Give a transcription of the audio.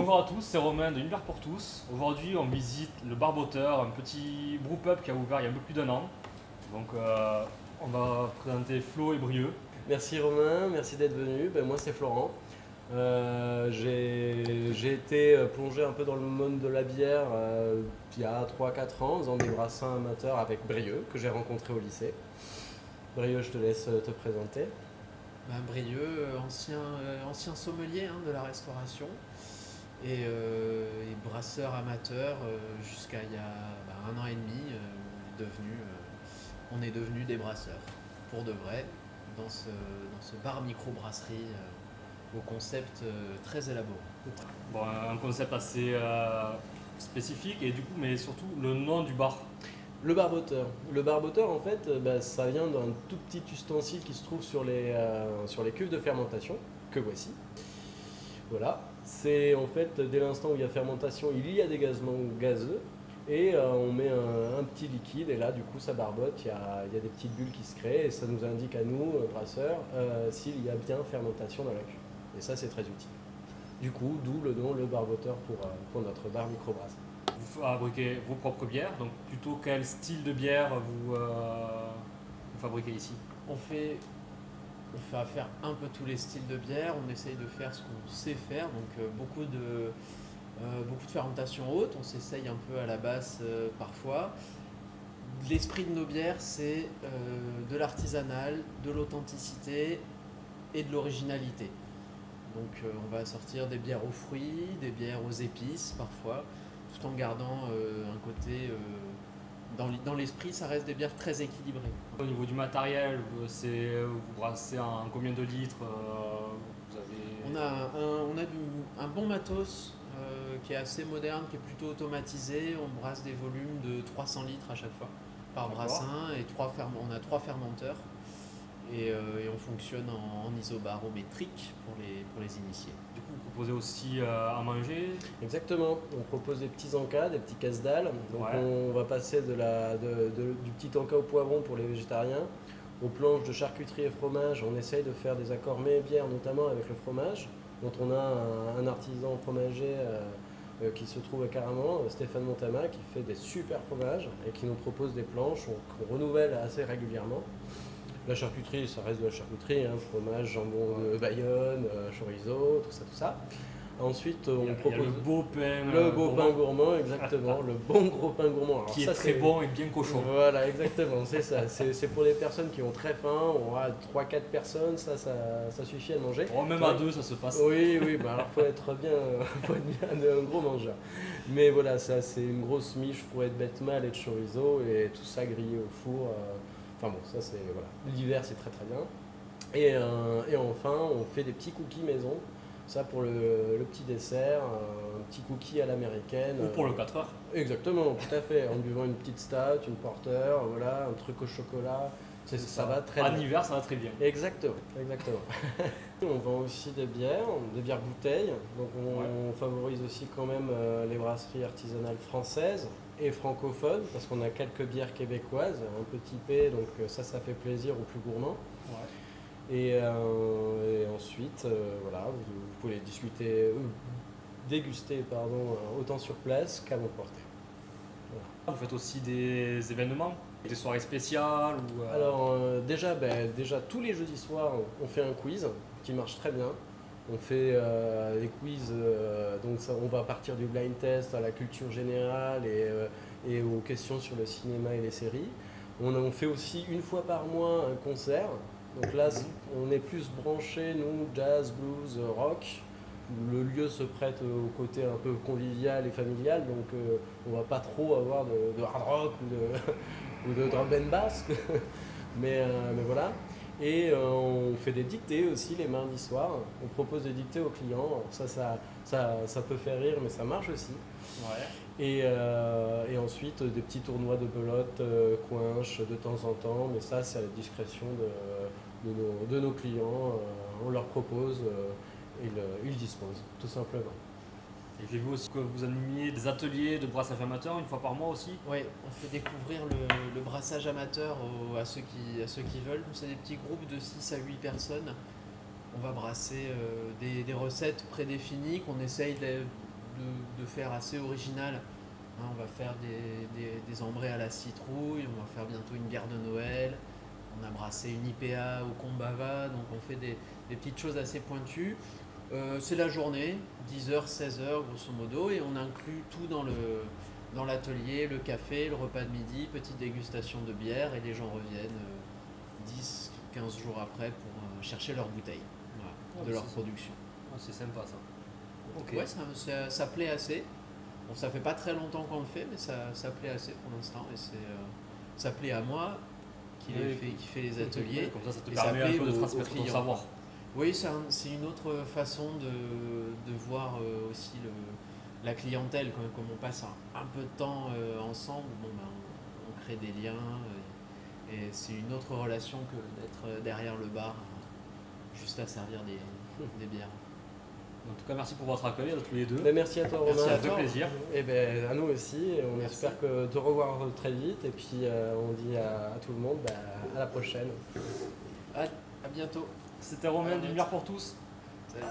Bonjour à tous, c'est Romain de Univers pour tous. Aujourd'hui, on visite le Barboteur, un petit brewpub qui a ouvert il y a un peu plus d'1 an. Donc, on va présenter Flo et Brieux. Merci Romain, merci d'être venu. Moi c'est Florent. J'ai été plongé un peu dans le monde de la bière il y a 3-4 ans en faisant des brassins amateurs avec Brieux que j'ai rencontré au lycée. Brieux, je te laisse te présenter. Brieux, ancien sommelier de la restauration et brasseur amateur jusqu'à il y a 1 an et demi. On est devenu des brasseurs pour de vrai dans ce bar microbrasserie au concept très élaboré. Bon, un concept assez spécifique et du coup, mais surtout le nom du bar. Le barboteur. Le barboteur, en fait, ça vient d'un tout petit ustensile qui se trouve sur les cuves de fermentation, que voici. Voilà. C'est en fait, dès l'instant où il y a fermentation, il y a dégagement gazeux, et on met un petit liquide, et là, du coup, ça barbote, il y a des petites bulles qui se créent, et ça nous indique à nous, brasseurs, s'il y a bien fermentation dans la cuve. Et ça, c'est très utile. Du coup, d'où le nom, le barboteur pour notre bar microbrasse. Vous fabriquez vos propres bières, donc plutôt quel style de bière vous fabriquez ici? On fait affaire un peu tous les styles de bière, on essaye de faire ce qu'on sait faire, donc beaucoup de fermentation haute, on s'essaye un peu à la basse parfois. L'esprit de nos bières, c'est de l'artisanal, de l'authenticité et de l'originalité. Donc on va sortir des bières aux fruits, des bières aux épices parfois, tout en gardant un côté... dans l'esprit, ça reste des bières très équilibrées. Au niveau du matériel, vous brassez en combien de litres vous avez... On a un bon matos qui est assez moderne, qui est plutôt automatisé. On brasse des volumes de 300 litres à chaque fois par brassin et on a 3 fermenteurs. Et on fonctionne en isobarométrique pour les initiés. Du coup, vous proposez aussi à manger? Exactement, on propose des petits encas, des petits casse-dalles. Donc on va passer du petit encas au poivron pour les végétariens, aux planches de charcuterie et fromage. On essaye de faire des accords mets et bière, notamment avec le fromage, dont on a un artisan fromager qui se trouve à Caraman, Stéphane Montama, qui fait des super fromages et qui nous propose des planches qu'on renouvelle assez régulièrement. La charcuterie, ça reste de la charcuterie, fromage, jambon de Bayonne, chorizo, tout ça. Ensuite, on propose le beau pain, le beau pain gourmand, exactement, le bon gros pain gourmand. Alors qui ça, est très bon et bien cochon. Voilà, exactement, c'est ça. C'est pour les personnes qui ont très faim, on a 3-4 personnes, ça suffit à manger. Oh, même à 2, ça se passe. Oui, alors faut être bien un gros mangeur. Mais voilà, ça c'est une grosse miche pour être bête mal et de chorizo et tout ça grillé au four. Enfin bon, ça c'est voilà. L'hiver c'est très très bien. Et enfin, on fait des petits cookies maison. Ça pour le petit dessert, un petit cookie à l'américaine. Ou pour le 4 heures. Exactement, tout à fait. En buvant une petite stout, une porter, voilà, un truc au chocolat. Ça va très bien. En hiver, ça va très bien. Exactement. On vend aussi des bières bouteilles. Donc on favorise aussi quand même les brasseries artisanales françaises et francophones, parce qu'on a quelques bières québécoises, un peu typées, donc ça fait plaisir aux plus gourmands. Ouais. Et ensuite, voilà, vous pouvez déguster autant sur place qu'à l'emporter. Voilà. Vous faites aussi des événements, des soirées spéciales ou Alors déjà tous les jeudis soirs, on fait un quiz qui marche très bien. On fait des quiz, donc on va partir du blind test à la culture générale et aux questions sur le cinéma et les séries. On fait aussi une fois par mois un concert. Donc là, on est plus branché, nous, jazz, blues, rock. Le lieu se prête au côté un peu convivial et familial, donc on va pas trop avoir de hard rock ou de drum and bass. mais voilà. Et on fait des dictées aussi les mardis soirs. On propose des dictées aux clients. Alors ça peut faire rire, mais ça marche aussi. Ouais. Et ensuite, des petits tournois de belote, coinches de temps en temps. Mais ça, c'est à la discrétion de nos clients. On leur propose et ils disposent, tout simplement. Et j'ai vu aussi que vous animiez des ateliers de brassage amateur une fois par mois aussi. Oui, on fait découvrir le brassage amateur à ceux qui veulent. C'est des petits groupes de 6 à 8 personnes. On va brasser des recettes prédéfinies qu'on essaye de faire assez original. Hein, on va faire des ambrés à la citrouille, on va faire bientôt une bière de Noël, on a brassé une IPA au Kombava, donc on fait des petites choses assez pointues. C'est la journée, 10h, 16h grosso modo, et on inclut tout dans l'atelier, le café, le repas de midi, petite dégustation de bière, et les gens reviennent 10, 15 jours après pour chercher leur bouteille de leur production. C'est sympa ça. Ok. Ouais, ça plaît assez. Bon, ça fait pas très longtemps qu'on le fait, mais ça plaît assez pour l'instant, et ça plaît à moi qui fait les ateliers. Comme ça te Et permet un plaît peu de aux transmettre ton clients. savoir. Oui, c'est une autre façon de voir aussi la clientèle. Comme on passe un peu de temps ensemble, bon, ben, on crée des liens et c'est une autre relation que d'être derrière le bar juste à servir des bières. En tout cas, merci pour votre accueil à tous les deux. Ben, merci à toi Romain. Merci à Ça fait toi. plaisir. Et ben, à nous aussi, et on Merci. espère te revoir très vite et puis on dit à tout le monde à la prochaine. À bientôt. C'était Romain d'une bière pour tous. Salut.